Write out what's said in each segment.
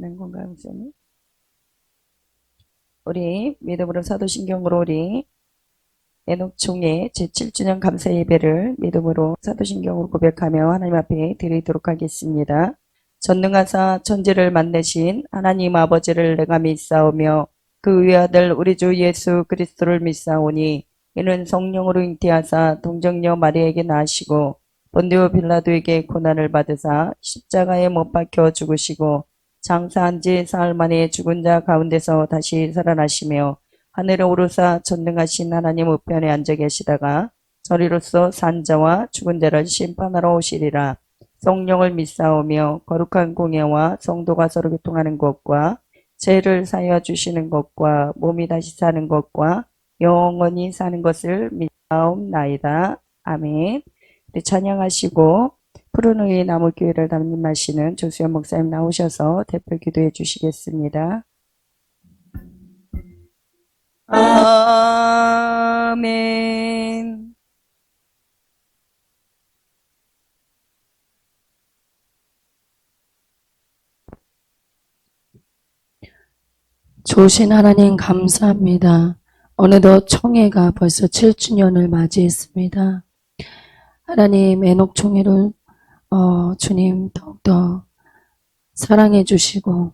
되는 건가요, 목사님? 우리 믿음으로 사도신경으로 우리 에녹총회 제7주년 감사 예배를 믿음으로 사도신경으로 고백하며 하나님 앞에 드리도록 하겠습니다. 전능하사 천지를 만드신 하나님 아버지를 내가 믿사오며 그 외아들 우리 주 예수 그리스도를 믿사오니 이는 성령으로 잉태하사 동정녀 마리아에게 나시고 본디오 빌라도에게 고난을 받으사 십자가에 못 박혀 죽으시고 장사한 지 사흘 만에 죽은 자 가운데서 다시 살아나시며 하늘에 오르사 전능하신 하나님 우편에 앉아 계시다가 저리로서 산자와 죽은 자를 심판하러 오시리라. 성령을 믿사오며 거룩한 공예와 성도가 서로 교통하는 것과 죄를 사하여 주시는 것과 몸이 다시 사는 것과 영원히 사는 것을 믿사옵나이다. 아멘. 우리 찬양하시고 푸른 의의 나무교회를 담임하시는 조수연 목사님 나오셔서 대표 기도해 주시겠습니다. 아멘. 좋으신 하나님 감사합니다. 어느덧 총회가 벌써 7주년을 맞이했습니다. 하나님 에녹 총회를 주님 더욱더 사랑해 주시고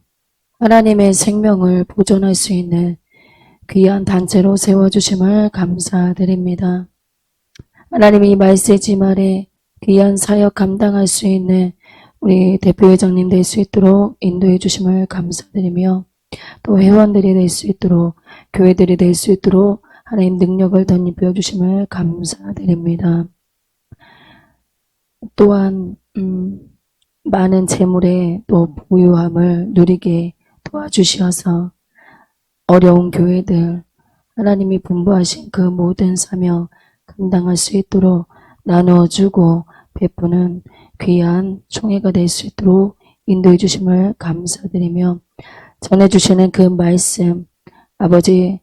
하나님의 생명을 보존할 수 있는 귀한 단체로 세워주심을 감사드립니다. 하나님이 말세지 말에 귀한 사역 감당할 수 있는 우리 대표회장님 될 수 있도록 인도해 주심을 감사드리며 또 회원들이 될 수 있도록 교회들이 될 수 있도록 하나님 능력을 덧입혀 주심을 감사드립니다. 또한 많은 재물의 또 부유함을 누리게 도와주시어서 어려운 교회들 하나님이 분부하신 그 모든 사명 감당할 수 있도록 나누어주고 베푸는 귀한 총회가 될 수 있도록 인도해 주심을 감사드리며 전해주시는 그 말씀 아버지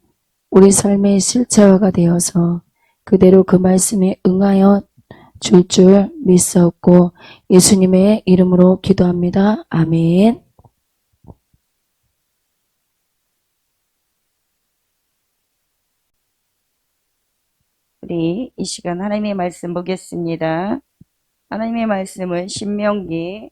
우리 삶의 실체화가 되어서 그대로 그 말씀에 응하여 줄 믿사옵고 예수님의 이름으로 기도합니다. 아멘. 우리 이 시간 하나님의 말씀 보겠습니다. 하나님의 말씀은 신명기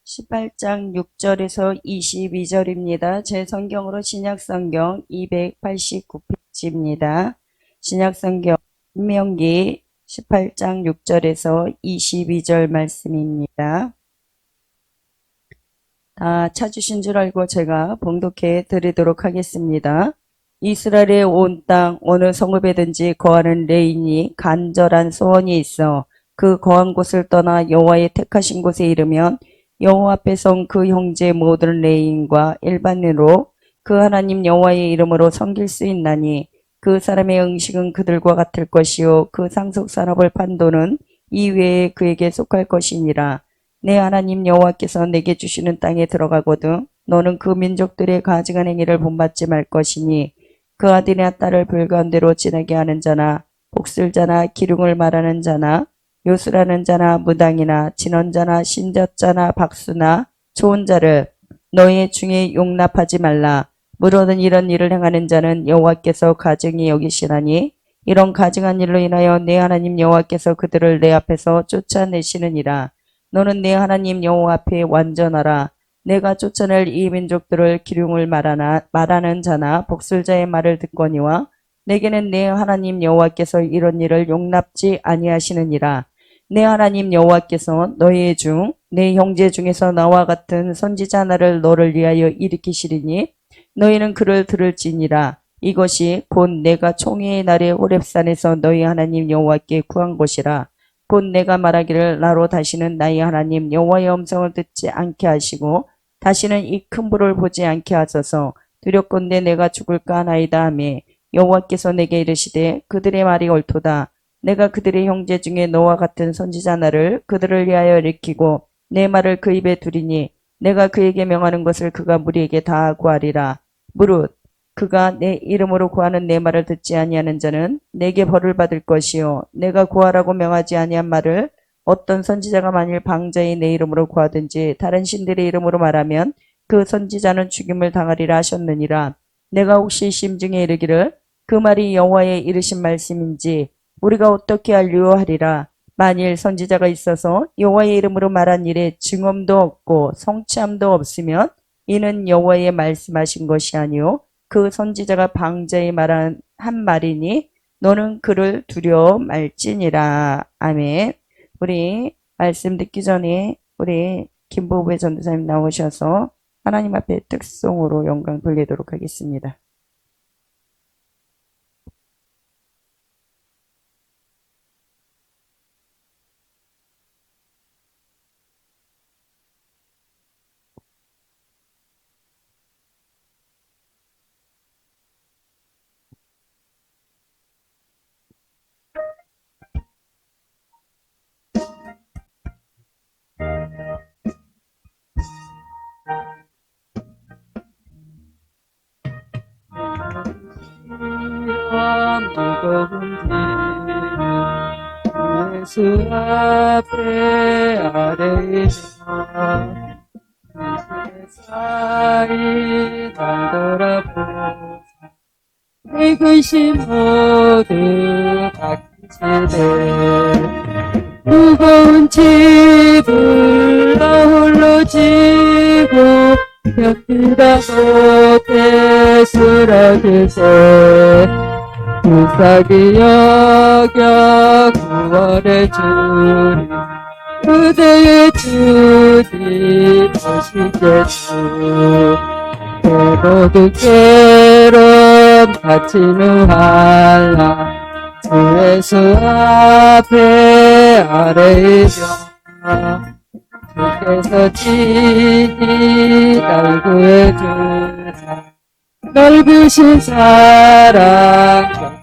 18장 6절에서 22절입니다. 제 성경으로 신약성경 289페이지입니다. 신약성경 신명기 18장 6절에서 22절 말씀입니다. 다 찾으신 줄 알고 제가 봉독해 드리도록 하겠습니다. 이스라엘의 온 땅 어느 성읍에든지 거하는 레인이 간절한 소원이 있어 그 거한 곳을 떠나 여호와의 택하신 곳에 이르면 여호와 앞에 선 그 형제 모든 레인과 일반인으로 그 하나님 여호와의 이름으로 섬길 수 있나니 그 사람의 음식은 그들과 같을 것이요 그 상속 산업을 판 돈은 이외에 그에게 속할 것이니라. 내 하나님 여호와께서 내게 주시는 땅에 들어가거든 너는 그 민족들의 가증한 행위를 본받지 말 것이니 그 아들이나 딸을 불가운데로 지나게 하는 자나 복술자나 기륭을 말하는 자나 요술하는 자나 무당이나 진언자나 신젓자나 박수나 좋은 자를 너희 중에 용납하지 말라. 무릇은 이런 일을 행하는 자는 여호와께서 가증히 여기시나니 이런 가증한 일로 인하여 내 하나님 여호와께서 그들을 내 앞에서 쫓아내시느니라. 너는 내 하나님 여호와 앞에 완전하라. 내가 쫓아낼 이 민족들을 기륭을 말하는 자나 복술자의 말을 듣거니와 내게는 내 하나님 여호와께서 이런 일을 용납지 아니하시느니라. 내 하나님 여호와께서 너희 중 내 형제 중에서 나와 같은 선지자 하나를 너를 위하여 일으키시리니 너희는 그를 들을지니라. 이것이 곧 내가 총회의 날에 호렙산에서 너희 하나님 여호와께 구한 것이라. 곧 내가 말하기를 나로 다시는 나의 하나님 여호와의 음성을 듣지 않게 하시고 다시는 이 큰 불을 보지 않게 하소서. 두렵건대 내가 죽을까 하나이다 하매 여호와께서 내게 이르시되 그들의 말이 옳도다. 내가 그들의 형제 중에 너와 같은 선지자 하나를 그들을 위하여 일으키고 내 말을 그 입에 두리니 내가 그에게 명하는 것을 그가 무리에게 다 구하리라. 무릇 그가 내 이름으로 구하는 내 말을 듣지 아니하는 자는 내게 벌을 받을 것이요 내가 구하라고 명하지 아니한 말을 어떤 선지자가 만일 방자히 내 이름으로 구하든지 다른 신들의 이름으로 말하면 그 선지자는 죽임을 당하리라 하셨느니라. 내가 혹시 심중에 이르기를 그 말이 여호와의 이르신 말씀인지 우리가 어떻게 알리오 하리라. 만일 선지자가 있어서 여호와의 이름으로 말한 일에 증언도 없고 성취함도 없으면 이는 여호와의 말씀하신 것이 아니요 그 선지자가 방자히 말한 한 말이니 너는 그를 두려워 말지니라. 아멘. 우리 말씀 듣기 전에 우리 김보배 전도사님 나오셔서 하나님 앞에 특송으로 영광 돌리도록 하겠습니다. 무거운 짐 예수 앞에 아래에 세상이 날 돌아보사 내 근심 모두 닥치되 무거운 짐을 나 홀로 지고 견디다 못해 쓰러질 때 불쌍히 여겨 구원해 주리 그대의 주님 오시겠소 내 모든 괴로움 다치는 한라 주 예수 앞에 아뢰이며 주께서 친히 날 구해주사 넓으신 사랑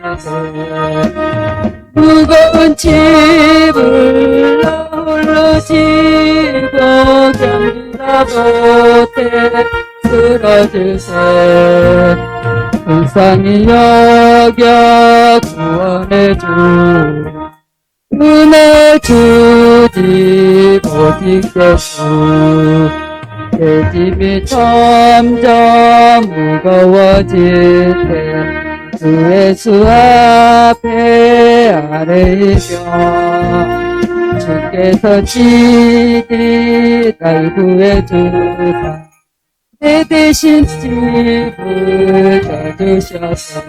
겹치네 무거운 짐을 나 홀로 지고 견디다 못해 쓰러질세 불쌍히 여겨 구원해 주 은혜 주지 못있겠소 내 짐이 점점 무거워질 때 주 예수 앞에 아뢰이며 주께서 친히 날 구해주사 내 대신 짐을 져주셔서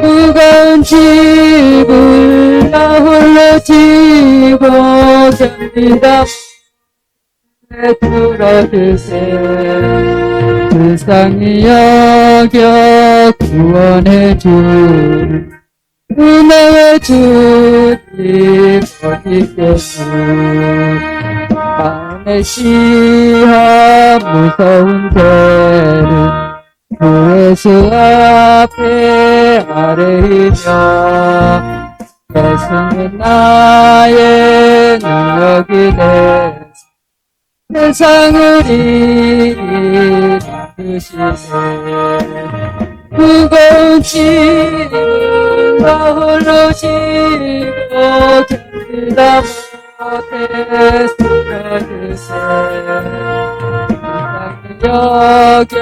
무거운 짐을 나 홀로 지고 견디다 들어주세 불쌍히 여겨 구원해 줄 은혜의 주님 어디겠소 마음의 시험 무서운 죄를 주 예수 앞에 아뢰이며 예수는 나의 능력이 되사 세상을 이리 만드시네 무거운 짐을 나 홀로 지고 견디다 못해 쓰러지세 여겨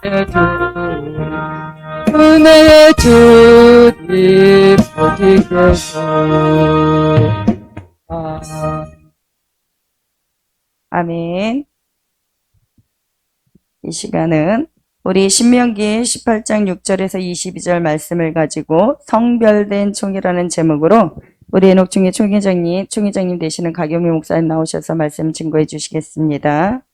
구원해 주리 은혜의 주님 어디겠소 아멘. 이 시간은 우리 신명기 18장 6절에서 22절 말씀을 가지고 성별된 총이라는 제목으로 우리 애녹중회 총회장님 되시는 가경미 목사님 나오셔서 말씀 증거해 주시겠습니다.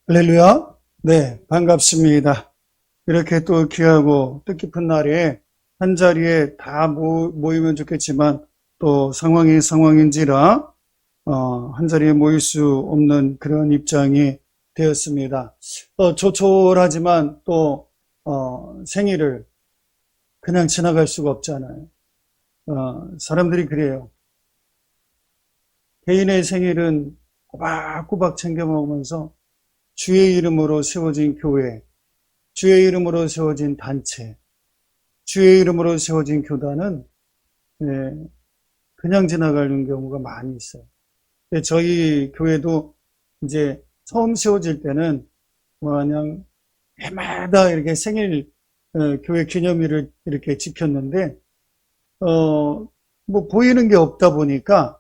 할렐루야. 네, 반갑습니다. 이렇게 또 귀하고 뜻깊은 날에 한 자리에 다 모이면 좋겠지만 또 상황인지라 한 자리에 모일 수 없는 그런 입장이 되었습니다. 조촐하지만 또 생일을 그냥 지나갈 수가 없잖아요. 사람들이 그래요. 개인의 생일은 꼬박꼬박 챙겨 먹으면서 주의 이름으로 세워진 교회, 주의 이름으로 세워진 단체, 주의 이름으로 세워진 교단은 그냥 지나가는 경우가 많이 있어요. 저희 교회도 이제 처음 세워질 때는 그냥 해마다 이렇게 생일 교회 기념일을 이렇게 지켰는데 뭐 보이는 게 없다 보니까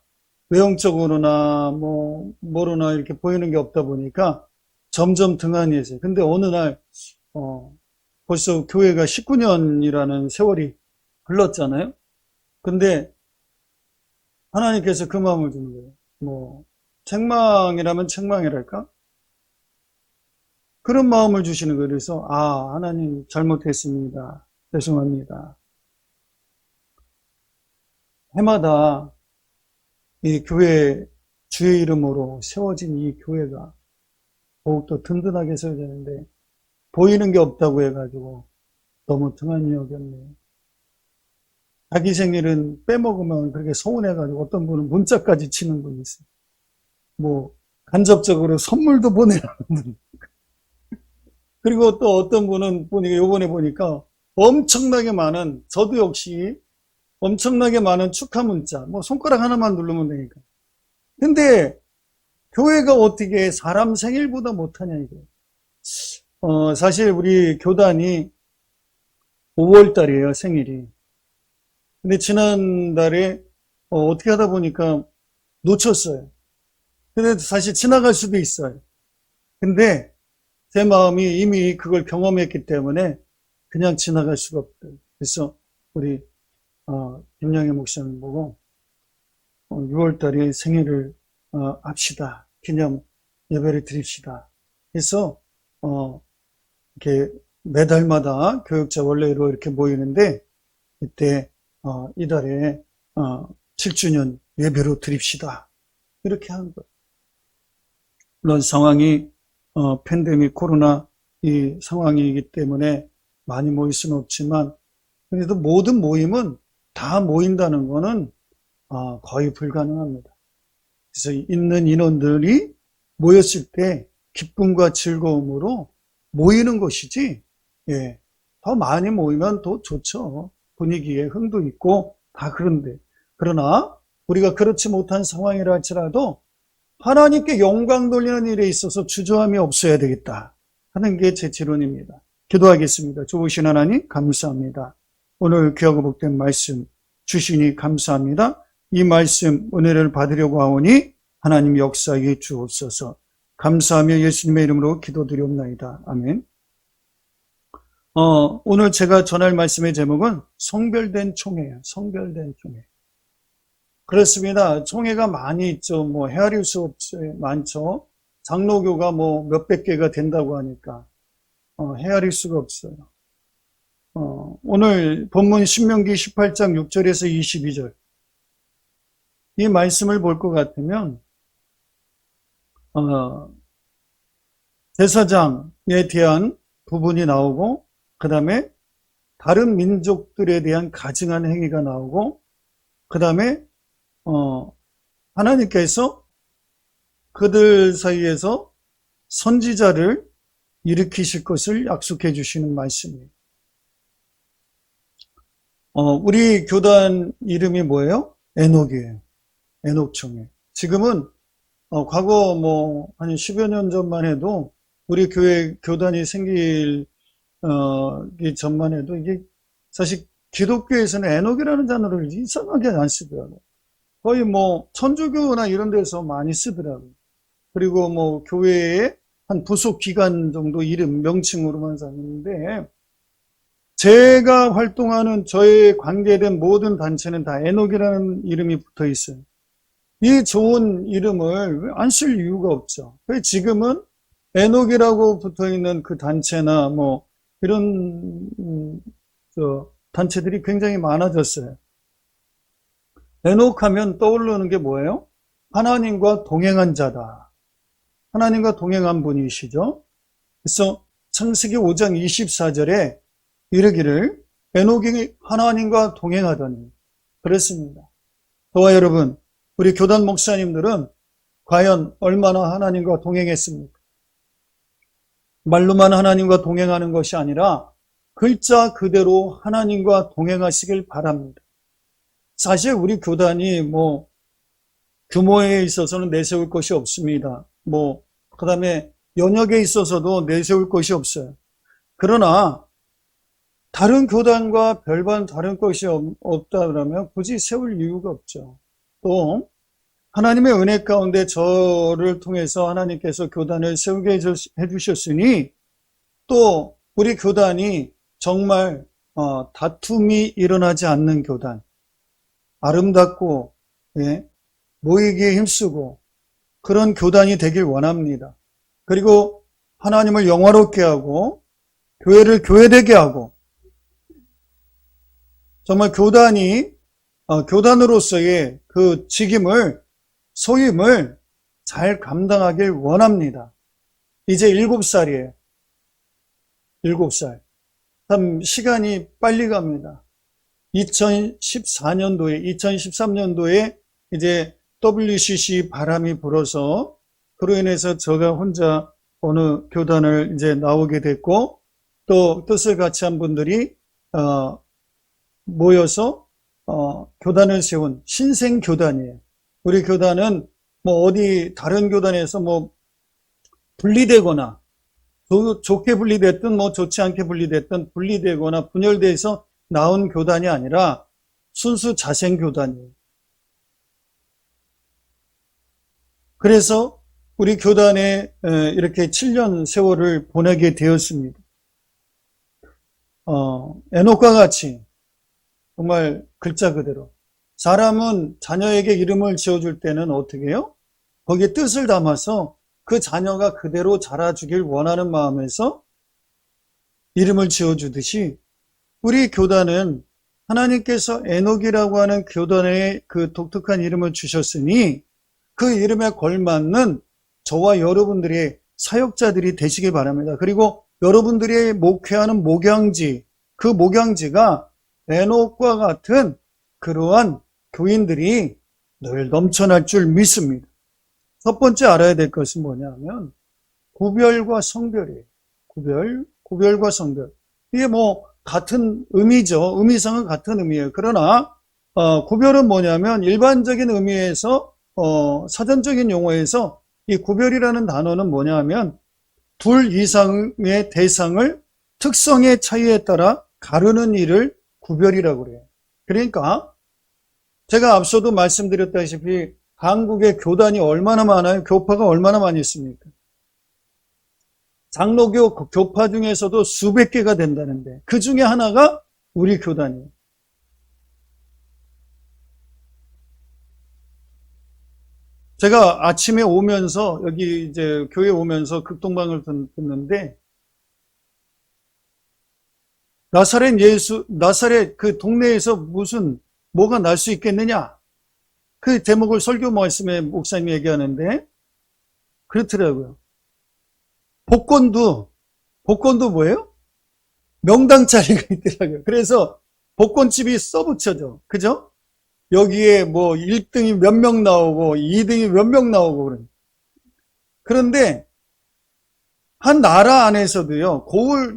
외형적으로나 뭐로나 이렇게 보이는 게 없다 보니까 점점 등한해져요. 근데 어느 날 벌써 교회가 19년이라는 세월이 흘렀잖아요. 근데 하나님께서 그 마음을 주는 거예요. 뭐 책망이라면 책망이랄까? 그런 마음을 주시는 거예요. 그래서 하나님 잘못했습니다. 죄송합니다. 해마다 이 교회 주의 이름으로 세워진 이 교회가 더욱더 든든하게 서야 되는데 보이는 게 없다고 해가지고 너무 등한히 여겼네요. 자기 생일은 빼먹으면 그렇게 서운해가지고 어떤 분은 문자까지 치는 분이 있어요. 뭐 간접적으로 선물도 보내는 분. 그리고 또 어떤 분은 요번에 보니까 엄청나게 많은, 저도 역시 엄청나게 많은 축하 문자, 뭐 손가락 하나만 누르면 되니까. 근데 교회가 어떻게 사람 생일보다 못하냐 이거예요. 사실 우리 교단이 5월 달이에요, 생일이. 근데 지난달에 어떻게 하다 보니까 놓쳤어요. 근데 사실 지나갈 수도 있어요. 근데 제 마음이 이미 그걸 경험했기 때문에 그냥 지나갈 수가 없어요. 그래서 우리 김영애 목사님 보고 6월 달에 생일을 합시다. 기념 예배를 드립시다. 그래서 이렇게 매달마다 교육자 원래로 이렇게 모이는데 이때 이달에 7주년 예배로 드립시다. 이렇게 한 거예요. 물론 상황이 팬데믹 코로나 이 상황이기 때문에 많이 모일 수는 없지만 그래도 모든 모임은 다 모인다는 거는 거의 불가능합니다. 그래서 있는 인원들이 모였을 때 기쁨과 즐거움으로 모이는 것이지, 더 많이 모이면 더 좋죠. 분위기에 흥도 있고 다 그런데. 그러나 우리가 그렇지 못한 상황이라 할지라도 하나님께 영광 돌리는 일에 있어서 주저함이 없어야 되겠다 하는 게 제 지론입니다. 기도하겠습니다. 좋으신 하나님 감사합니다. 오늘 귀하고 복된 말씀 주시니 감사합니다. 이 말씀 은혜를 받으려고 하오니 하나님 역사에 주옵소서. 감사하며 예수님의 이름으로 기도드리옵나이다. 아멘. 오늘 제가 전할 말씀의 제목은 성별된 총회예요. 성별된 총회. 그렇습니다. 총회가 많이 있죠. 뭐 헤아릴 수 없죠. 많죠. 장로교가 뭐 몇백 개가 된다고 하니까 헤아릴 수가 없어요. 오늘 본문 신명기 18장 6절에서 22절 이 말씀을 볼 것 같으면 제사장에 대한 부분이 나오고 그 다음에 다른 민족들에 대한 가증한 행위가 나오고 그 다음에 하나님께서 그들 사이에서 선지자를 일으키실 것을 약속해 주시는 말씀이에요. 우리 교단 이름이 뭐예요? 에녹이에요. 에녹총회. 지금은 과거 한 10여 년 전만 해도 우리 교회 교단이 생길 전만 해도 이게 사실 기독교에서는 에녹이라는 단어를 이상하게 안 쓰더라고요. 거의 천주교나 이런 데서 많이 쓰더라고요. 그리고 교회의 한 부속 기관 정도 이름, 명칭으로만 사는데 제가 활동하는 저에 관계된 모든 단체는 다 에녹이라는 이름이 붙어 있어요. 이 좋은 이름을 안 쓸 이유가 없죠. 지금은 에녹이라고 붙어 있는 그 단체나 이런 단체들이 굉장히 많아졌어요. 에녹 하면 떠오르는 게 뭐예요? 하나님과 동행한 자다. 하나님과 동행한 분이시죠. 그래서 창세기 5장 24절에 이르기를 에녹이 하나님과 동행하더니 그렇습니다. 저와 여러분, 우리 교단 목사님들은 과연 얼마나 하나님과 동행했습니까? 말로만 하나님과 동행하는 것이 아니라 글자 그대로 하나님과 동행하시길 바랍니다. 사실 우리 교단이 뭐 규모에 있어서는 내세울 것이 없습니다. 그 다음에 연역에 있어서도 내세울 것이 없어요. 그러나 다른 교단과 별반 다른 것이 없다 그러면 굳이 세울 이유가 없죠. 또 하나님의 은혜 가운데 저를 통해서 하나님께서 교단을 세우게 해주셨으니 또 우리 교단이 정말 다툼이 일어나지 않는 교단, 아름답고 모이기에 힘쓰고 그런 교단이 되길 원합니다. 그리고 하나님을 영화롭게 하고 교회를 교회되게 하고 정말 교단으로서의 그 직임을 소임을 잘 감당하길 원합니다. 이제 7살이에요. 7살. 참 시간이 빨리 갑니다. 2013년도에 이제 WCC 바람이 불어서 그로 인해서 제가 혼자 어느 교단을 이제 나오게 됐고 또 뜻을 같이 한 분들이 모여서 교단을 세운 신생 교단이에요. 우리 교단은 뭐 어디 다른 교단에서 뭐 분리되거나 좋게 분리됐든 뭐 좋지 않게 분리됐든 분리되거나 분열돼서 나온 교단이 아니라 순수 자생 교단이에요. 그래서 우리 교단에 이렇게 7년 세월을 보내게 되었습니다. 에녹과 같이 정말 글자 그대로 사람은 자녀에게 이름을 지어줄 때는 어떻게 해요? 거기에 뜻을 담아서 그 자녀가 그대로 자라주길 원하는 마음에서 이름을 지어주듯이 우리 교단은 하나님께서 에녹이라고 하는 교단에 그 독특한 이름을 주셨으니 그 이름에 걸맞는 저와 여러분들의 사역자들이 되시길 바랍니다. 그리고 여러분들이 목회하는 목양지, 그 목양지가 에녹과 같은 그러한 교인들이 늘 넘쳐날 줄 믿습니다. 첫 번째 알아야 될 것은 뭐냐면 구별과 성별이에요. 구별과 성별. 이게 뭐 같은 의미죠. 의미상은 같은 의미예요. 그러나 구별은 뭐냐면 일반적인 의미에서 사전적인 용어에서 이 구별이라는 단어는 뭐냐면 둘 이상의 대상을 특성의 차이에 따라 가르는 일을 구별이라고 그래요. 그러니까 제가 앞서도 말씀드렸다시피 한국의 교단이 얼마나 많아요? 교파가 얼마나 많이 있습니까? 장로교 교파 중에서도 수백 개가 된다는데 그 중에 하나가 우리 교단이에요. 제가 아침에 오면서 여기 이제 교회 오면서 극동방을 듣는데 나사렛 그 동네에서 뭐가 날 수 있겠느냐? 그 제목을 설교 말씀에 목사님이 얘기하는데 그렇더라고요. 복권도 뭐예요? 명당 자리가 있더라고요. 그래서 복권집이 써붙여져. 그죠? 여기에 뭐 1등이 몇 명 나오고 2등이 몇 명 나오고 그런. 그런데 한 나라 안에서도요.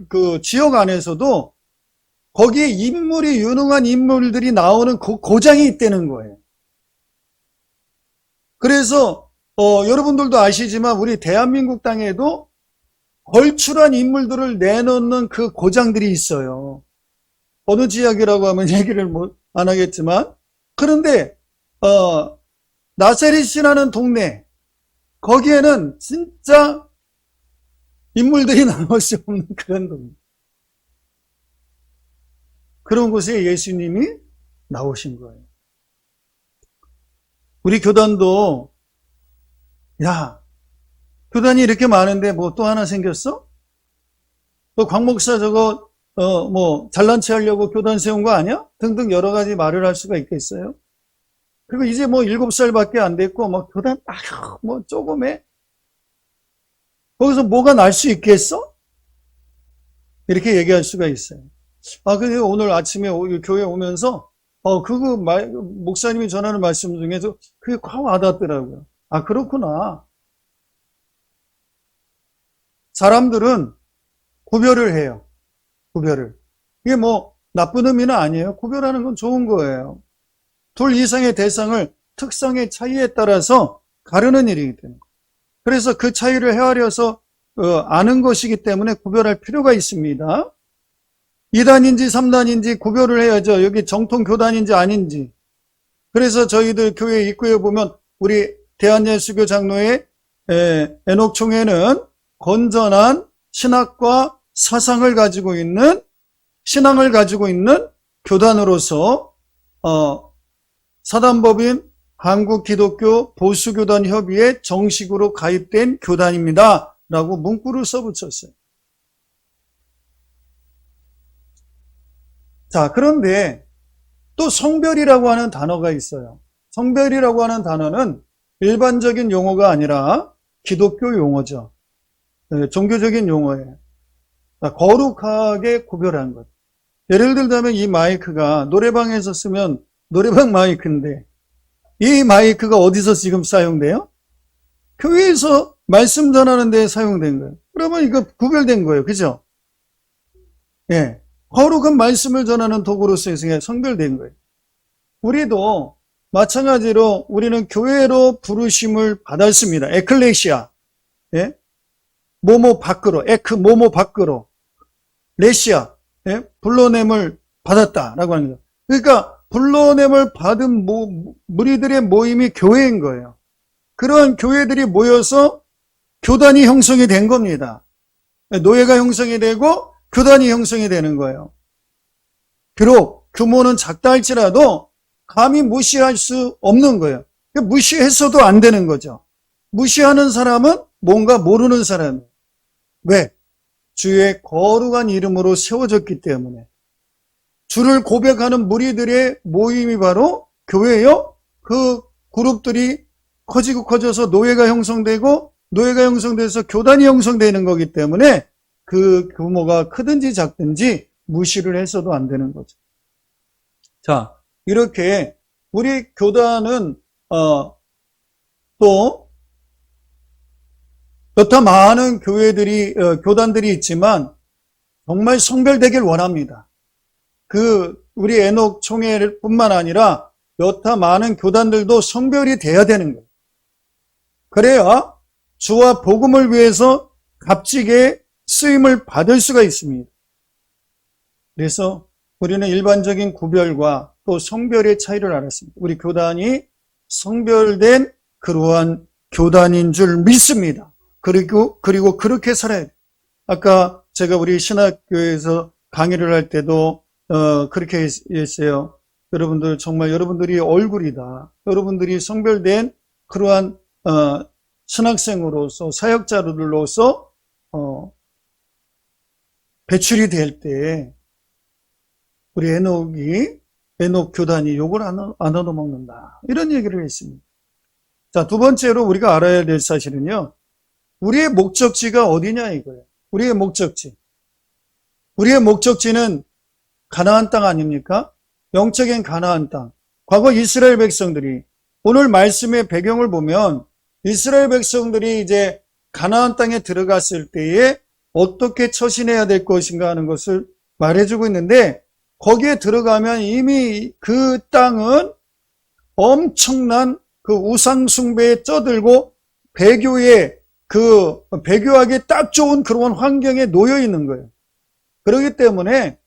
그 지역 안에서도 거기에 유능한 인물들이 나오는 고장이 있다는 거예요. 그래서 여러분들도 아시지만 우리 대한민국 땅에도 걸출한 인물들을 내놓는 그 고장들이 있어요. 어느 지역이라고 하면 얘기를 안 하겠지만 그런데 나사렛이라는 동네 거기에는 진짜 인물들이 나올 수 없는 그런 동네. 그런 곳에 예수님이 나오신 거예요. 우리 교단도 교단이 이렇게 많은데 뭐 또 하나 생겼어? 또 광 목사 저거 잘난 체 하려고 교단 세운 거 아니야? 등등 여러 가지 말을 할 수가 있겠어요. 그리고 이제 7살밖에 안 됐고 교단 조금해. 거기서 뭐가 날 수 있겠어? 이렇게 얘기할 수가 있어요. 그래서 오늘 아침에 교회 오면서 목사님이 전하는 말씀 중에서 그게 확 와닿더라고요. 아, 그렇구나. 사람들은 구별을 해요. 구별을. 이게 뭐 나쁜 의미는 아니에요. 구별하는 건 좋은 거예요. 둘 이상의 대상을 특성의 차이에 따라서 가르는 일이기 때문에. 그래서 그 차이를 헤아려서 아는 것이기 때문에 구별할 필요가 있습니다. 2단인지 3단인지 구별을 해야죠. 여기 정통 교단인지 아닌지. 그래서 저희들 교회 입구에 보면 우리 대한예수교 장로의 에녹총회는 건전한 신학과 사상을 가지고 있는 신앙을 가지고 있는 교단으로서 사단법인 한국기독교 보수교단협의회 정식으로 가입된 교단입니다. 라고 문구를 써붙였어요. 자, 그런데 또 성별이라고 하는 단어가 있어요. 성별이라고 하는 단어는 일반적인 용어가 아니라 기독교 용어죠. 종교적인 용어예요. 거룩하게 구별한 것. 예를 들자면 이 마이크가 노래방에서 쓰면 노래방 마이크인데 이 마이크가 어디서 지금 사용돼요? 교회에서 말씀 전하는 데 사용된 거예요. 그러면 이거 구별된 거예요. 그죠? 예. 거룩한 말씀을 전하는 도구로서 성별된 거예요. 우리도 마찬가지로 우리는 교회로 부르심을 받았습니다. 에클레시아. 예? 뭐뭐 밖으로, 뭐뭐 밖으로. 레시아. 예? 불러냄을 받았다라고 하는 거죠. 그러니까 불러냄을 받은 무리들의 모임이 교회인 거예요. 그런 교회들이 모여서 교단이 형성이 된 겁니다. 노예가 형성이 되고 교단이 형성이 되는 거예요. 비록 규모는 작다 할지라도 감히 무시할 수 없는 거예요. 무시했어도 안 되는 거죠. 무시하는 사람은 뭔가 모르는 사람이에요. 왜? 주의 거룩한 이름으로 세워졌기 때문에. 주를 고백하는 무리들의 모임이 바로 교회예요. 그 그룹들이 커지고 커져서 노예가 형성되고 노예가 형성돼서 교단이 형성되는 거기 때문에 그 규모가 크든지 작든지 무시를 해서도 안 되는 거죠. 자, 이렇게 우리 교단은 또 여타 많은 교단들이 있지만 정말 성별되길 원합니다. 우리 에녹 총회뿐만 아니라 여타 많은 교단들도 성별이 돼야 되는 거예요. 그래야 주와 복음을 위해서 값지게 쓰임을 받을 수가 있습니다. 그래서 우리는 일반적인 구별과 또 성별의 차이를 알았습니다. 우리 교단이 성별된 그러한 교단인 줄 믿습니다. 그리고 그렇게 살아야 돼요. 아까 제가 우리 신학교에서 강의를 할 때도 그렇게 했어요. 여러분들 정말 여러분들이 얼굴이다. 여러분들이 성별된 그러한 신학생으로서 사역자들로서 배출이 될 때 우리 에녹 교단이 욕을 안 얻어먹는다. 이런 얘기를 했습니다. 자, 두 번째로 우리가 알아야 될 사실은요. 우리의 목적지가 어디냐 이거예요. 우리의 목적지. 우리의 목적지는 가나안 땅 아닙니까? 영적인 가나안 땅. 과거 이스라엘 백성들이 오늘 말씀의 배경을 보면 이스라엘 백성들이 이제 가나안 땅에 들어갔을 때에 어떻게 처신해야 될 것인가 하는 것을 말해주고 있는데 거기에 들어가면 이미 그 땅은 엄청난 그 우상 숭배에 쩌들고 배교하기 딱 좋은 그런 환경에 놓여 있는 거예요. 그렇기 때문에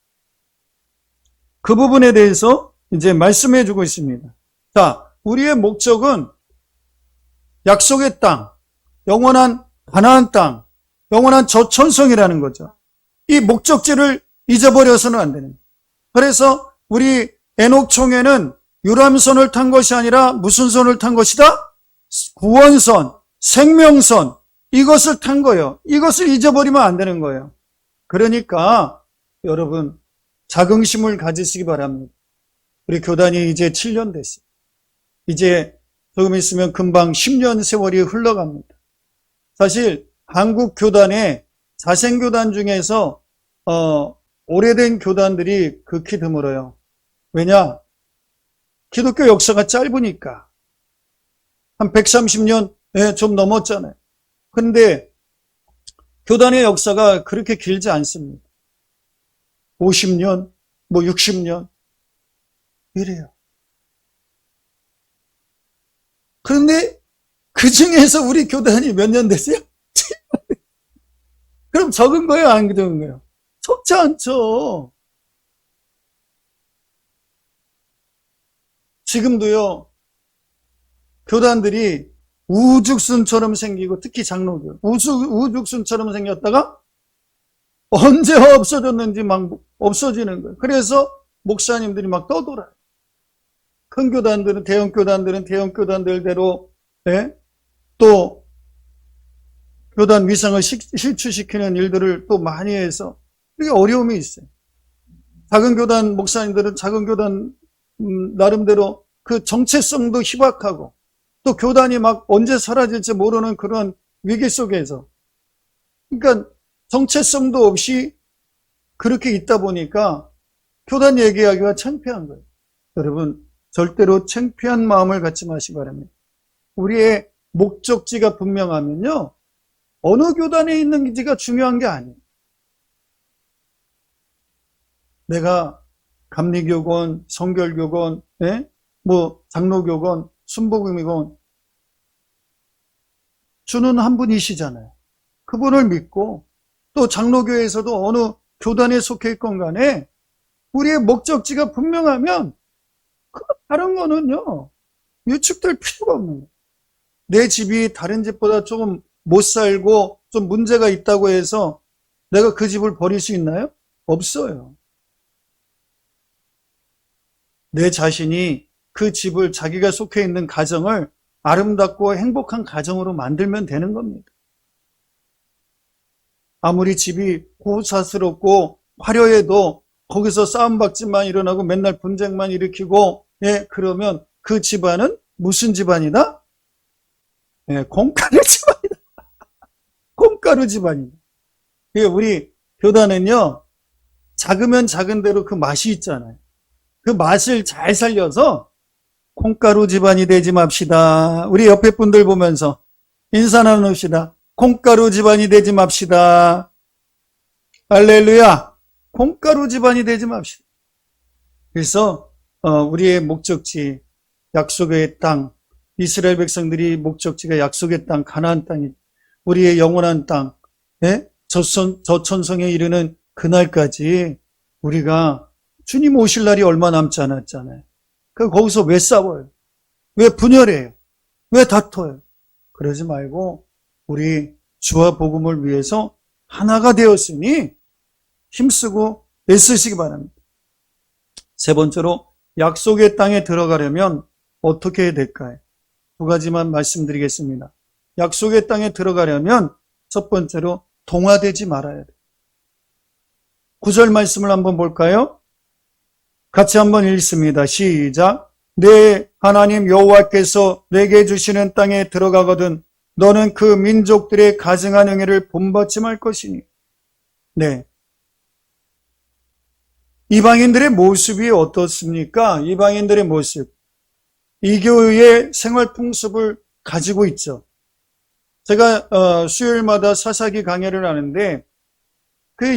그 부분에 대해서 이제 말씀해 주고 있습니다. 자, 우리의 목적은 약속의 땅, 영원한 가나안 땅, 영원한 저천성이라는 거죠. 이 목적지를 잊어버려서는 안 되는 거예요. 그래서 우리 에녹 총회는 유람선을 탄 것이 아니라 무슨 선을 탄 것이다? 구원선, 생명선, 이것을 탄 거예요. 이것을 잊어버리면 안 되는 거예요. 그러니까 여러분 자긍심을 가지시기 바랍니다. 우리 교단이 이제 7년 됐어요. 이제 조금 있으면 금방 10년 세월이 흘러갑니다. 사실 한국 교단의 자생교단 중에서 오래된 교단들이 극히 드물어요. 왜냐? 기독교 역사가 짧으니까. 한 130년 좀 넘었잖아요. 그런데 교단의 역사가 그렇게 길지 않습니다. 50년, 뭐 60년 이래요. 그런데 그 중에서 우리 교단이 몇 년 됐어요? 그럼 적은 거예요? 안 적은 거예요? 적지 않죠. 지금도요, 교단들이 우죽순처럼 생기고, 특히 장로교, 우죽순처럼 생겼다가 언제 없어졌는지 막 없어지는 거예요. 그래서 목사님들이 막 떠돌아요. 큰 교단들은, 대형 교단들대로, 또, 교단 위상을 실추시키는 일들을 또 많이 해서, 이게 어려움이 있어요. 작은 교단 목사님들은 작은 교단, 나름대로 그 정체성도 희박하고, 또 교단이 막 언제 사라질지 모르는 그런 위기 속에서, 그러니까 정체성도 없이 그렇게 있다 보니까 교단 얘기하기가 창피한 거예요. 여러분, 절대로 창피한 마음을 갖지 마시기 바랍니다. 우리의 목적지가 분명하면요, 어느 교단에 있는지가 중요한 게 아니에요. 내가 감리교건, 성결교건, 뭐 장로교건, 순복음이건 주는 한 분이시잖아요. 그분을 믿고 또 장로교에서도 어느 교단에 속해 있건 간에 우리의 목적지가 분명하면 다른 거는요, 유축될 필요가 없는 거예요. 내 집이 다른 집보다 조금 못 살고 좀 문제가 있다고 해서 내가 그 집을 버릴 수 있나요? 없어요. 내 자신이 그 집을, 자기가 속해 있는 가정을 아름답고 행복한 가정으로 만들면 되는 겁니다. 아무리 집이 고사스럽고 화려해도 거기서 싸움박질만 일어나고 맨날 분쟁만 일으키고, 그러면 그 집안은 무슨 집안이다? 콩가루 집안이다. 콩가루 집안이다. 우리 교단은요, 작으면 작은 대로 그 맛이 있잖아요. 그 맛을 잘 살려서 콩가루 집안이 되지 맙시다. 우리 옆에 분들 보면서 인사 나눕시다. 콩가루 집안이 되지 맙시다. 할렐루야. 콩가루 집안이 되지 맙시다. 그래서 우리의 목적지, 약속의 땅, 이스라엘 백성들이 목적지가 약속의 땅, 가나안 땅이, 우리의 영원한 땅, 저천성에 이르는 그날까지 우리가 주님 오실 날이 얼마 남지 않았잖아요. 거기서 왜 싸워요? 왜 분열해요? 왜 다퉈요? 그러지 말고 우리 주와 복음을 위해서 하나가 되었으니 힘쓰고 애쓰시기 바랍니다. 세 번째로, 약속의 땅에 들어가려면 어떻게 해야 될까요? 두 가지만 말씀드리겠습니다. 약속의 땅에 들어가려면 첫 번째로 동화되지 말아야 돼요. 9절 말씀을 한번 볼까요? 같이 한번 읽습니다. 시작. 내 하나님 여호와께서 내게 주시는 땅에 들어가거든 너는 그 민족들의 가증한 행위를 본받지 말 것이니. 네. 이방인들의 모습이 어떻습니까? 이방인들의 모습. 이교의 생활 풍습을 가지고 있죠. 제가 수요일마다 사사기 강해를 하는데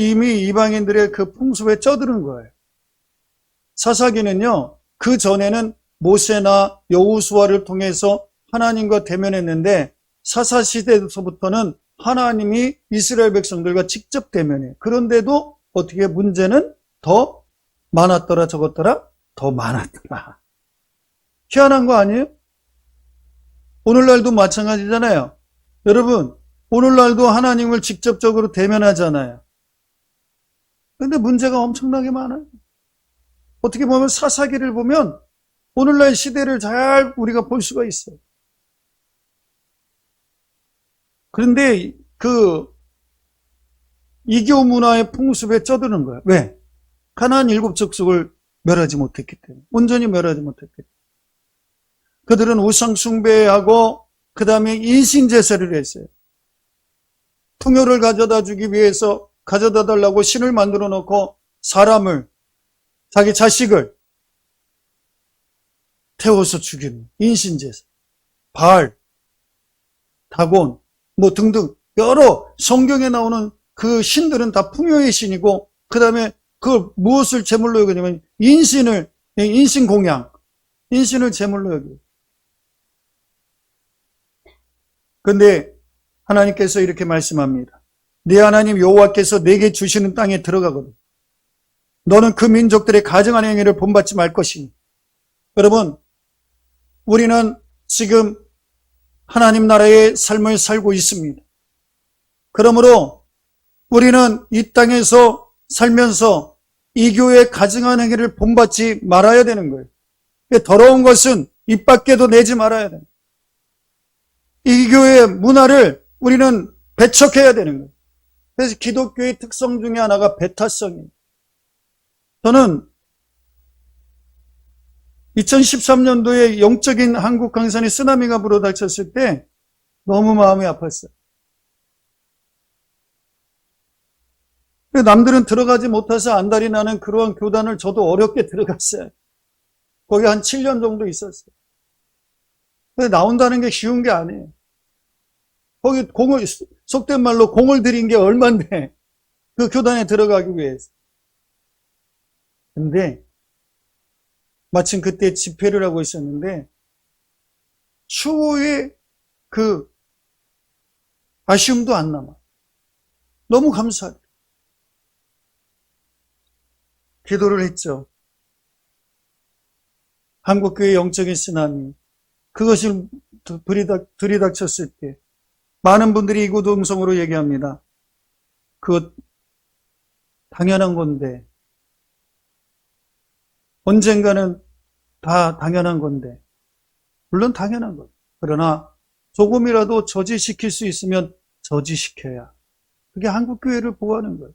이미 이방인들의 그 풍습에 쩌드는 거예요. 사사기는요, 그 전에는 모세나 여호수아를 통해서 하나님과 대면했는데 사사 시대에서부터는 하나님이 이스라엘 백성들과 직접 대면해요. 그런데도 어떻게 문제는 더 많았더라 적었더라? 더 많았더라. 희한한 거 아니에요? 오늘날도 마찬가지잖아요. 여러분, 오늘날도 하나님을 직접적으로 대면하잖아요. 근데 문제가 엄청나게 많아요. 어떻게 보면 사사기를 보면 오늘날 시대를 잘 우리가 볼 수가 있어요. 그런데 이교 문화의 풍습에 쩌드는 거예요. 왜? 가나안 7족속을 멸하지 못했기 때문에. 온전히 멸하지 못했기 때문에. 그들은 우상 숭배하고 그 다음에 인신제사를 했어요. 풍요를 가져다 주기 위해서 가져다 달라고 신을 만들어 놓고 사람을, 자기 자식을 태워서 죽이는 인신제사, 바알, 다곤, 뭐 등등 여러 성경에 나오는 그 신들은 다 풍요의 신이고, 그 다음에 그 무엇을 제물로 여기냐면 인신공양, 인신을 제물로 여기요. 근데 하나님께서 이렇게 말씀합니다. 네 하나님 여호와께서 내게 주시는 땅에 들어가거든. 너는 그 민족들의 가증한 행위를 본받지 말 것이니. 여러분, 우리는 지금 하나님 나라의 삶을 살고 있습니다. 그러므로 우리는 이 땅에서 살면서 이 교회의 가증한 행위를 본받지 말아야 되는 거예요. 더러운 것은 입 밖에도 내지 말아야 돼요. 이 교회의 문화를 우리는 배척해야 되는 거예요. 그래서 기독교의 특성 중에 하나가 배타성이에요. 저는 2013년도에 영적인 한국 강산에 쓰나미가 불어닥쳤을 때 너무 마음이 아팠어요. 남들은 들어가지 못해서 안달이 나는 그러한 교단을 저도 어렵게 들어갔어요. 거기 한 7년 정도 있었어요. 근데 나온다는 게 쉬운 게 아니에요. 거기 속된 말로 공을 들인 게 얼만데, 그 교단에 들어가기 위해서. 근데 마침 그때 집회를 하고 있었는데 추후에 그 아쉬움도 안 남아. 너무 감사해요. 기도를 했죠. 한국교회 영적인 쓰나미, 그것을 들이닥쳤을 때 많은 분들이 이구동성으로 얘기합니다. 그것 당연한 건데, 언젠가는 다 당연한 건데, 물론 당연한 것. 그러나 조금이라도 저지시킬 수 있으면 저지시켜야. 그게 한국교회를 보호하는 거예요.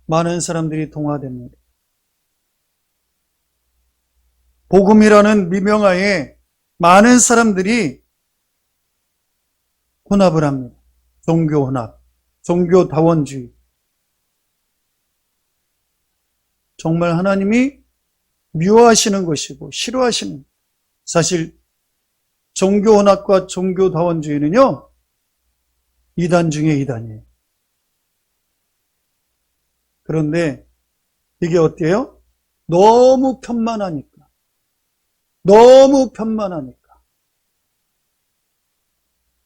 많은 사람들이 동화됩니다. 복음이라는 미명하에 많은 사람들이 혼합을 합니다. 종교 혼합, 종교 다원주의. 정말 하나님이 미워하시는 것이고 싫어하시는, 사실 종교 혼합과 종교 다원주의는요, 이단 중에 이단이에요. 그런데 이게 어때요? 너무 편만하니까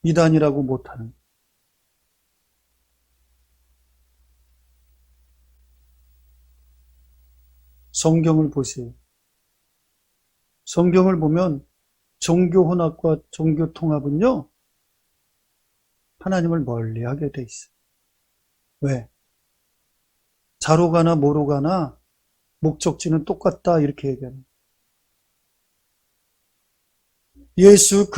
이단이라고 못하는. 성경을 보세요. 성경을 보면 종교 혼합과 종교 통합은요, 하나님을 멀리하게 돼 있어요. 왜? 자로 가나 뭐로 가나 목적지는 똑같다, 이렇게 얘기합니다. 예수는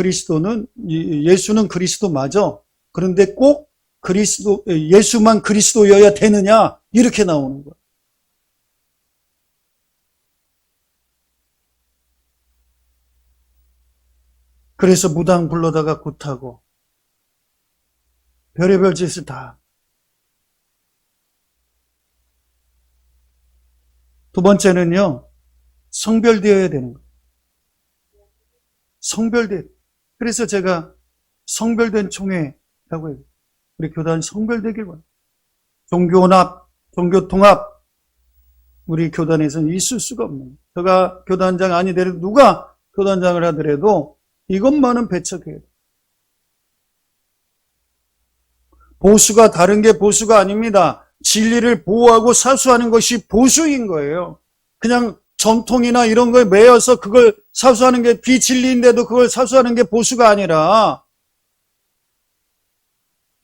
그리스도 맞아. 그런데 꼭 예수만 그리스도여야 되느냐, 이렇게 나오는 거예요. 그래서 무당 불러다가 굿하고 별의별 짓을 다. 두 번째는요, 성별되어야 되는 거예요. 그래서 제가 성별된 총회라고 해요. 우리 교단이 성별되길 바랍니다. 종교혼합, 종교통합, 우리 교단에서는 있을 수가 없는. 제가 교단장 아니더라도, 누가 교단장을 하더라도 이것만은 배척해야 돼요. 보수가 다른 게 보수가 아닙니다. 진리를 보호하고 사수하는 것이 보수인 거예요. 그냥 전통이나 이런 거에 매여서 그걸 사수하는 게, 비진리인데도 그걸 사수하는 게 보수가 아니라,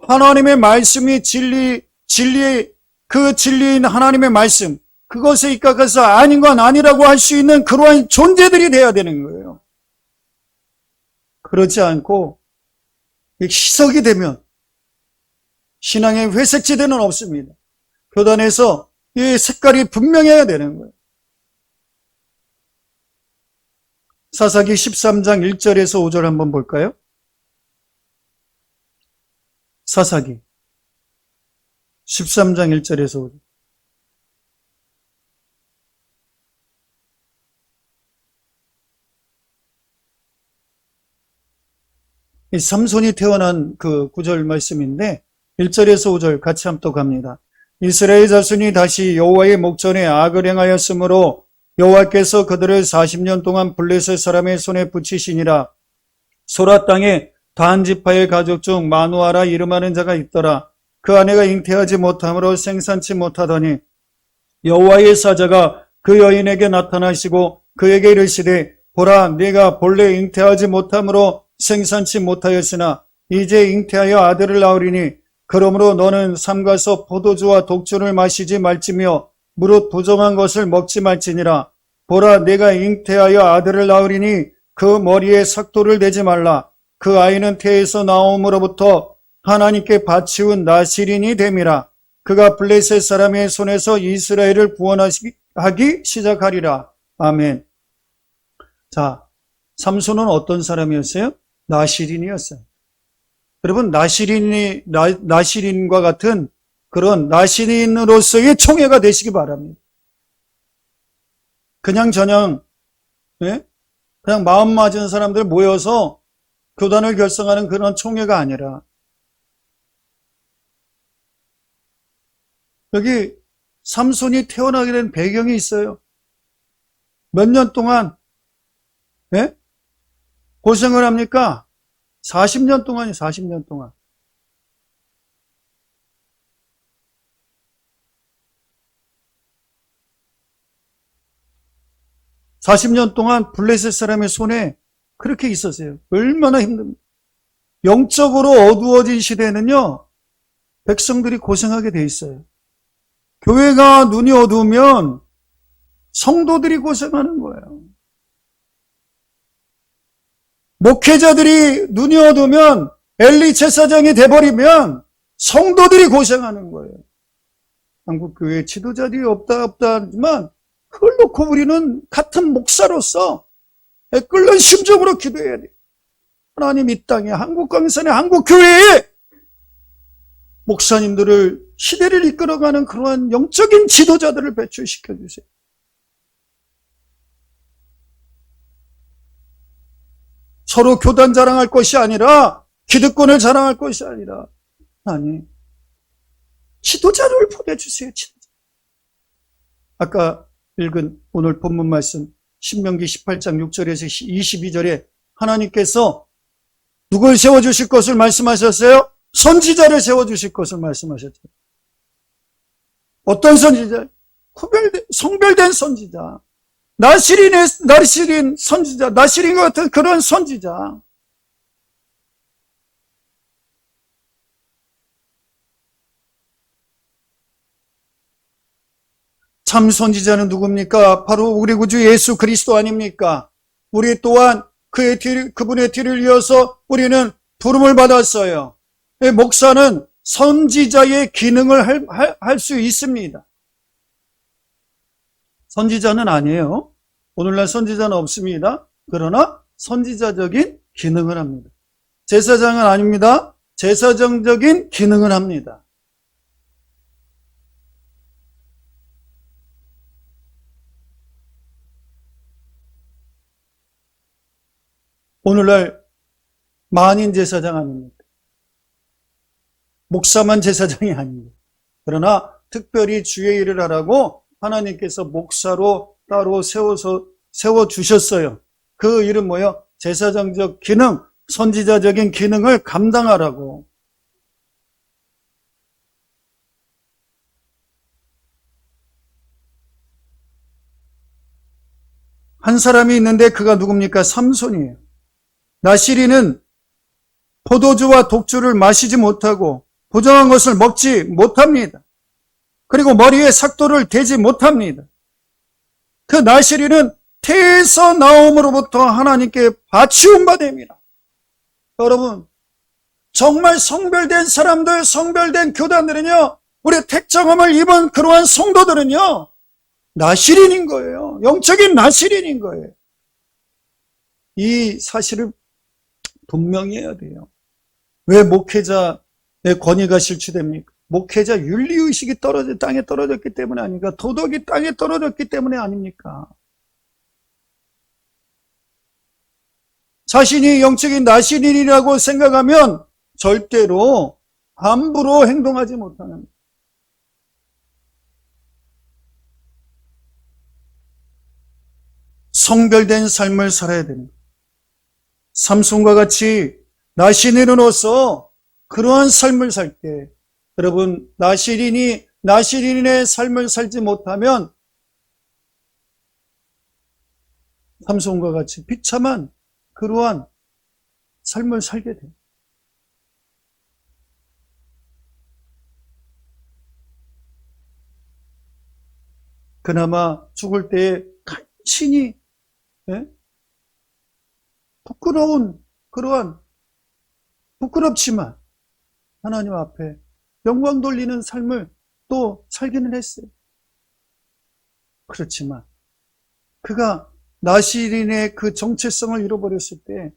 하나님의 말씀이 그 진리인 하나님의 말씀, 그것에 입각해서 아닌 건 아니라고 할 수 있는 그러한 존재들이 돼야 되는 거예요. 그렇지 않고 희석이 되면 신앙의 회색지대는 없습니다. 교단에서 이 색깔이 분명해야 되는 거예요. 사사기 13장 1절에서 5절 한번 볼까요? 사사기 13장 1절에서 5절. 이 삼손이 태어난 그 구절 말씀인데 1절에서 5절 같이 한번 또 갑니다. 이스라엘 자손이 다시 여호와의 목전에 악을 행하였으므로 여호와께서 그들을 40년 동안 블레셋 사람의 손에 붙이시니라. 소라 땅에 단 지파의 가족 중 마누아라 이름하는 자가 있더라. 그 아내가 잉태하지 못함으로 생산치 못하더니 여호와의 사자가 그 여인에게 나타나시고 그에게 이르시되 보라 네가 본래 잉태하지 못함으로 생산치 못하였으나 이제 잉태하여 아들을 낳으리니 그러므로 너는 삼가서 포도주와 독주를 마시지 말지며 무릇 부정한 것을 먹지 말지니라. 보라 내가 잉태하여 아들을 낳으리니 그 머리에 삭도를 대지 말라. 그 아이는 태에서 나옴으로부터 하나님께 바치운 나실인이 됨이라. 그가 블레셋 사람의 손에서 이스라엘을 구원하기 시작하리라. 아멘. 자, 삼손은 어떤 사람이었어요? 나실인이었어요. 여러분, 나실인과 같은 그런 나실인으로서의 총회가 되시기 바랍니다. 그냥 마음 맞은 사람들 모여서 교단을 결성하는 그런 총회가 아니라 여기 삼손이 태어나게 된 배경이 있어요. 몇 년 동안 고생을 합니까? 40년 동안이에요. 40년 동안. (40년) 동안 블레셋 사람의 손에 그렇게 있었어요. 얼마나 힘듭니까? 영적으로 어두워진 시대에는요, 백성들이 고생하게 돼 있어요. 교회가 눈이 어두우면 성도들이 고생하는 거예요. 목회자들이 눈이 어두우면 엘리 제사장이 돼버리면 성도들이 고생하는 거예요. 한국 교회 지도자들이 없다 하지만 그걸 놓고 우리는 같은 목사로서 끓는 심정으로 기도해야 돼요. 하나님 이 땅에 한국 강산에 한국 교회에 목사님들을 시대를 이끌어가는 그러한 영적인 지도자들을 배출시켜 주세요. 서로 교단 자랑할 것이 아니라 기득권을 자랑할 것이 아니라 하나님 지도자를 보내주세요. 지도자. 아까 읽은 오늘 본문 말씀 신명기 18장 6절에서 22절에 하나님께서 누굴 세워주실 것을 말씀하셨어요? 선지자를 세워주실 것을 말씀하셨죠. 어떤 선지자? 성별된 선지자. 나실인 선지자, 나실인과 같은 그런 선지자. 참 선지자는 누굽니까? 바로 우리 구주 예수 그리스도 아닙니까? 우리 또한 그분의 뒤를 이어서 우리는 부름을 받았어요. 목사는 선지자의 기능을 할 수 있습니다. 선지자는 아니에요. 오늘날 선지자는 없습니다. 그러나 선지자적인 기능을 합니다. 제사장은 아닙니다. 제사장적인 기능을 합니다. 오늘날 만인 제사장 아닙니다. 목사만 제사장이 아닙니다. 그러나 특별히 주의 일을 하라고 하나님께서 목사로 따로 세워주셨어요. 그 일은 뭐예요? 제사장적 기능, 선지자적인 기능을 감당하라고. 한 사람이 있는데 그가 누굽니까? 삼손이에요. 나실이는 포도주와 독주를 마시지 못하고 부정한 것을 먹지 못합니다. 그리고 머리에 삭도를 대지 못합니다. 그 나실이는 태에서 나옴으로부터 하나님께 바치운 바 됩니다. 여러분, 정말 성별된 사람들, 성별된 교단들은요, 우리 택정함을 입은 그러한 성도들은요, 나실인인 거예요. 영적인 나실인인 거예요. 이 사실을 분명히 해야 돼요. 왜 목회자의 권위가 실추됩니까? 목회자 윤리의식이 땅에 떨어졌기 때문에 아닙니까? 도덕이 땅에 떨어졌기 때문에 아닙니까? 자신이 영적인 나시린이라고 생각하면 절대로 함부로 행동하지 못하는, 성별된 삶을 살아야 되는 거예요. 삼손과 같이 나시린으로서 그러한 삶을 살 때, 여러분, 나시린의 삶을 살지 못하면 삼손과 같이 비참한 그러한 삶을 살게 돼요. 그나마 죽을 때에 간신히 부끄러운 그러한, 부끄럽지만 하나님 앞에 영광 돌리는 삶을 또 살기는 했어요. 그렇지만 그가 나시린의 그 정체성을 잃어버렸을 때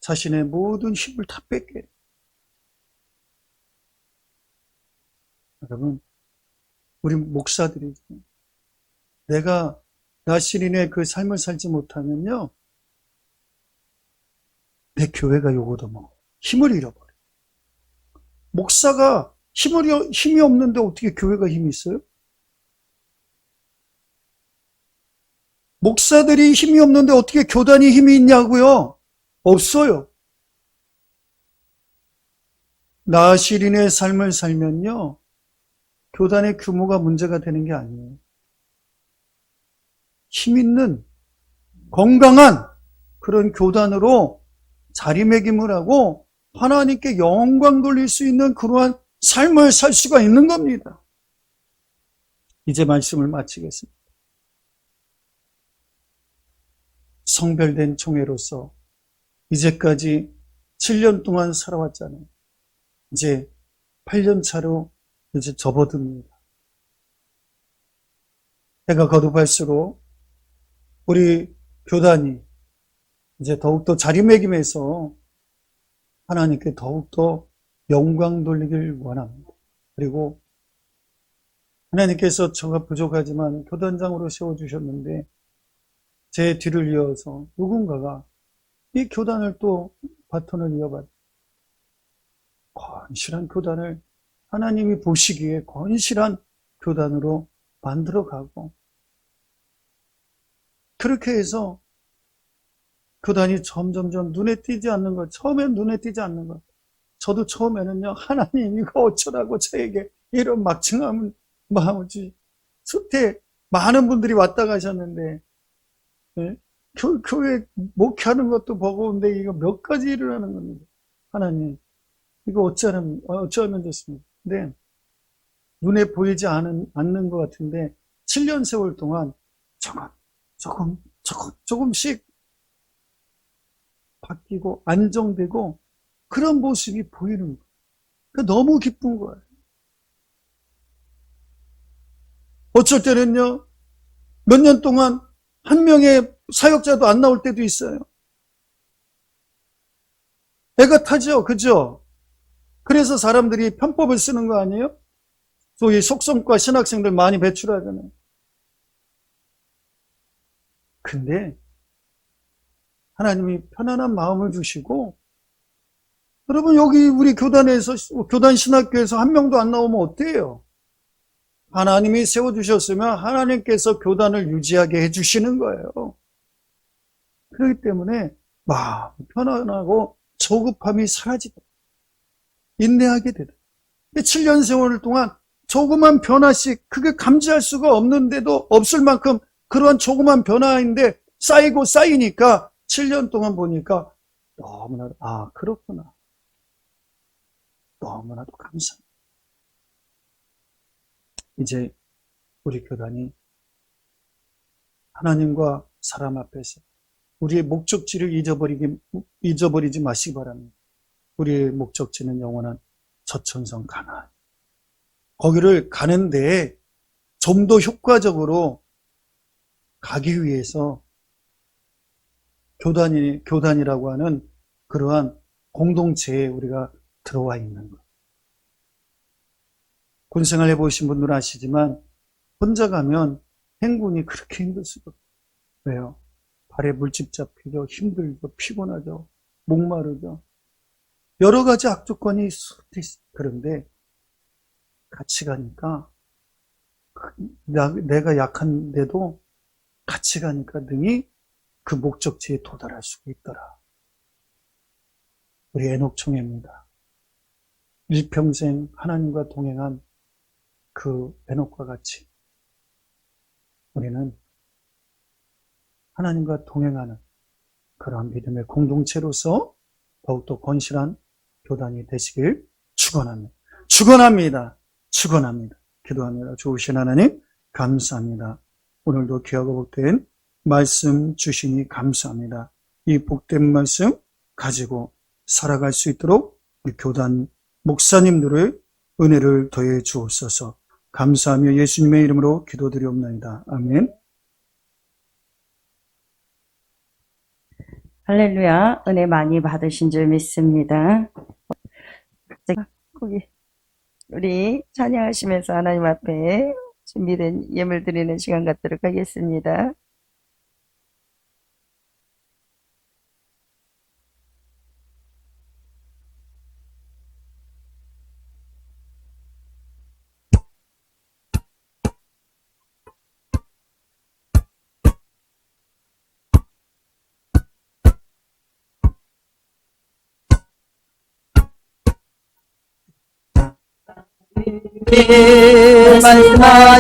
자신의 모든 힘을 다 뺏게 해요. 여러분, 우리 목사들이 내가 나시린의 그 삶을 살지 못하면요, 내 교회가 요거도 뭐 힘을 잃어버려. 목사가 힘이 없는데 어떻게 교회가 힘이 있어요? 목사들이 힘이 없는데 어떻게 교단이 힘이 있냐고요? 없어요. 나시린의 삶을 살면요, 교단의 규모가 문제가 되는 게 아니에요. 힘 있는 건강한 그런 교단으로 자리매김을 하고 하나님께 영광 돌릴 수 있는 그러한 삶을 살 수가 있는 겁니다. 이제 말씀을 마치겠습니다. 성별된 총회로서 이제까지 7년 동안 살아왔잖아요. 이제 8년 차로 이제 접어듭니다. 해가 거듭할수록 우리 교단이 이제 더욱더 자리매김해서 하나님께 더욱더 영광 돌리길 원합니다. 그리고 하나님께서 저가 부족하지만 교단장으로 세워주셨는데 제 뒤를 이어서 누군가가 이 교단을 또 바톤을 이어받고 건실한 교단을 하나님이 보시기에 건실한 교단으로 만들어가고, 그렇게 해서 교단이 점점점 눈에 띄지 않는 것, 처음엔 눈에 띄지 않는 것. 저도 처음에는요, 하나님 이거 어쩌라고 저에게 이런 막중한 마음을 수태 많은 분들이 왔다 가셨는데, 네? 교회 목회하는 것도 버거운데 이거 몇 가지 일을 하는 겁니다. 하나님 이거 어쩌면 좋습니다. 근데 눈에 보이지 않는 것 같은데 7년 세월 동안 조금씩 바뀌고 안정되고 그런 모습이 보이는 거예요. 너무 기쁜 거예요. 어쩔 때는요, 몇 년 동안 한 명의 사역자도 안 나올 때도 있어요. 애가 타죠, 그죠? 그래서 사람들이 편법을 쓰는 거 아니에요? 소위 속성과 신학생들 많이 배출하잖아요. 근데 하나님이 편안한 마음을 주시고, 여러분 여기 우리 교단에서, 교단 신학교에서 한 명도 안 나오면 어때요? 하나님이 세워주셨으면 하나님께서 교단을 유지하게 해주시는 거예요. 그렇기 때문에 마음 편안하고 조급함이 사라지다. 인내하게 되다. 7년 세월 동안 조그만 변화씩 그게 감지할 수가 없는데도 없을 만큼 그러한 조그만 변화인데 쌓이고 쌓이니까 7년 동안 보니까 너무나도 그렇구나. 너무나도 감사합니다. 이제 우리 교단이 하나님과 사람 앞에서 우리의 목적지를 잊어버리지 마시기 바랍니다. 우리의 목적지는 영원한 저천성 가나안. 거기를 가는데 좀 더 효과적으로 가기 위해서 교단이라고 하는 그러한 공동체에 우리가 들어와 있는 것. 군생활 해보신 분들은 아시지만 혼자 가면 행군이 그렇게 힘들 수가 없어요. 왜요? 발에 물집 잡히죠. 힘들죠. 피곤하죠. 목마르죠. 여러 가지 악조건이 그런데 같이 가니까 내가 약한데도 같이 가니까 능히 그 목적지에 도달할 수가 있더라. 우리 에녹 총회입니다. 일평생 하나님과 동행한 그 에녹과 같이 우리는 하나님과 동행하는 그러한 믿음의 공동체로서 더욱더 건실한 교단이 되시길 축원합니다. 축원합니다. 축원합니다. 기도합니다. 좋으신 하나님 감사합니다. 오늘도 귀하고 복된 말씀 주시니 감사합니다. 이 복된 말씀 가지고 살아갈 수 있도록 우리 교단 목사님들의 은혜를 더해 주옵소서. 감사하며 예수님의 이름으로 기도드리옵나이다. 아멘. 할렐루야. 은혜 많이 받으신 줄 믿습니다. 거기 우리 찬양하시면서 하나님 앞에 준비된 예물 드리는 시간 갖도록 하겠습니다.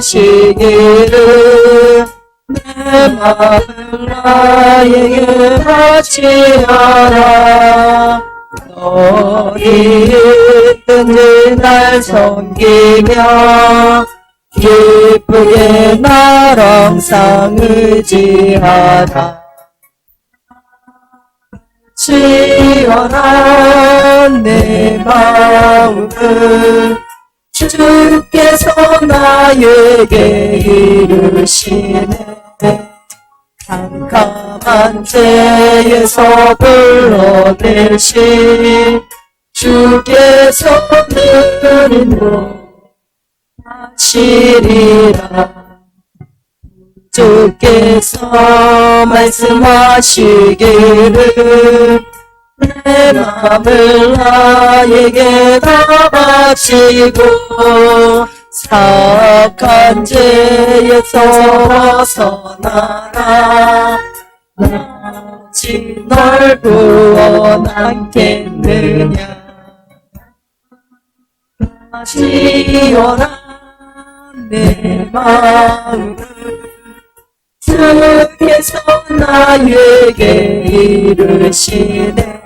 말씀하시기를 내 마음을 나에게 바치어라. 너희 있든지 날 섬기며 기쁘게 날 항상 의지하라. 지어라 내 마음을 주께서 나에게 이르시네. 캄캄한 죄에서 불러내신 주께서 느림도 하시리라. 주께서 말씀하시기를 내 맘을 나에게 다 바치고 사악한 죄에서 벗어나라. 오직 널 구원하겠느냐. 지어라 내 마음을 주께서 나에게 이르시네.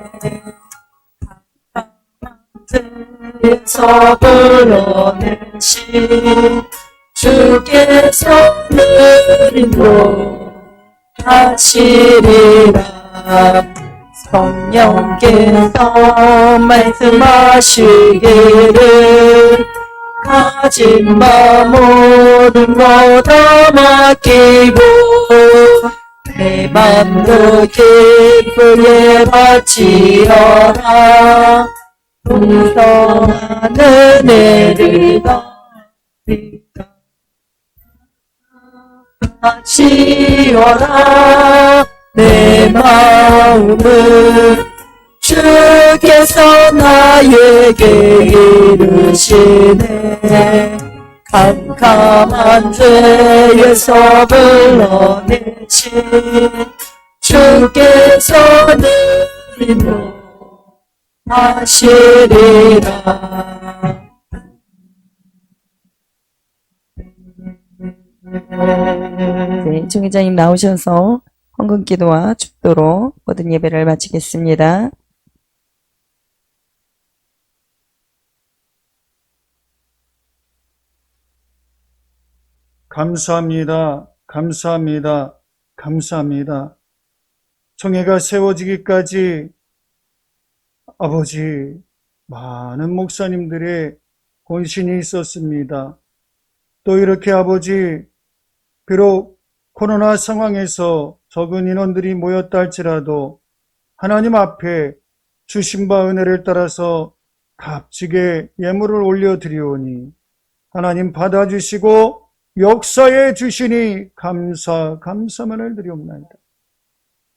죄에서 불러내신 주께서 느림도 하시리라. 성령께서 말씀하시기를 가진 바 모든 것 다 맡기고 내 맘도 기쁘게 바치어라. 풍성한 은혜를 바치어라. 내 마음을 주께서 나에게 이르시네. 캄캄한 죄에서 불러내신 주께서 느림도 하시리라. 네, 총회장님 나오셔서 헌금기도와 축도로 모든 예배를 마치겠습니다. 감사합니다. 감사합니다. 감사합니다. 총회가 세워지기까지 아버지 많은 목사님들의 헌신이 있었습니다. 또 이렇게 아버지 비록 코로나 상황에서 적은 인원들이 모였다 할지라도 하나님 앞에 주신 바 은혜를 따라서 값지게 예물을 올려드리오니 하나님 받아주시고 역사해 주시니 감사만을 드리옵나이다.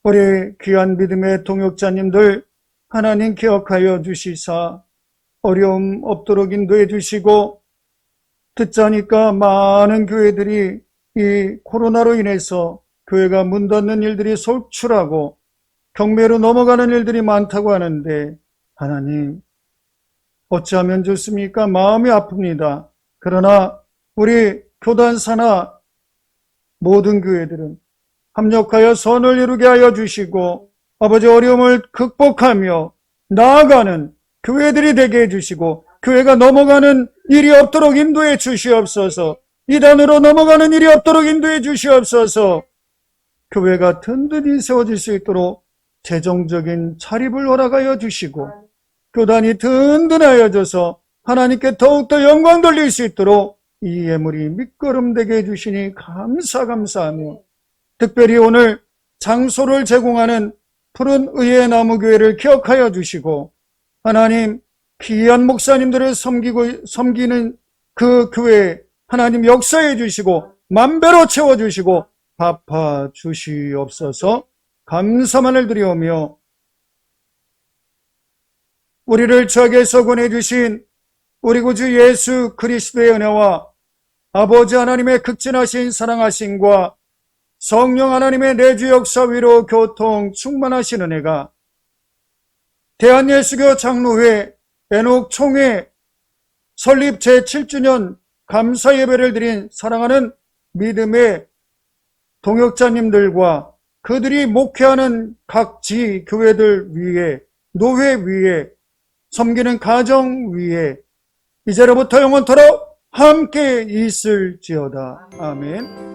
우리 귀한 믿음의 동역자님들 하나님 기억하여 주시사 어려움 없도록 인도해 주시고, 듣자니까 많은 교회들이 이 코로나로 인해서 교회가 문 닫는 일들이 속출하고 경매로 넘어가는 일들이 많다고 하는데, 하나님 어찌하면 좋습니까? 마음이 아픕니다. 그러나 우리 교단사나 모든 교회들은 합력하여 선을 이루게 하여 주시고, 아버지 어려움을 극복하며 나아가는 교회들이 되게 해주시고, 교회가 넘어가는 일이 없도록 인도해 주시옵소서. 이단으로 넘어가는 일이 없도록 인도해 주시옵소서. 교회가 든든히 세워질 수 있도록 재정적인 자립을 허락하여 주시고, 교단이 든든하여져서 하나님께 더욱더 영광 돌릴 수 있도록 이 예물이 밑거름되게 해주시니 감사하며, 특별히 오늘 장소를 제공하는 푸른 의의 나무교회를 기억하여 주시고, 하나님 귀한 목사님들을 섬기는 그 교회에 하나님 역사해 주시고 만배로 채워주시고 갚아 주시옵소서. 감사만을 드리오며, 우리를 죄악에서 구원해주신 우리 구주 예수 그리스도의 은혜와 아버지 하나님의 극진하신 사랑하심과 성령 하나님의 내주 역사 위로 교통 충만하신 은혜가 대한예수교 장로회 애녹 총회 설립 제7주년 감사 예배를 드린 사랑하는 믿음의 동역자님들과 그들이 목회하는 각 지 교회들 위에, 노회 위에, 섬기는 가정 위에 이제로부터 영원토록 함께 있을지어다. 아멘.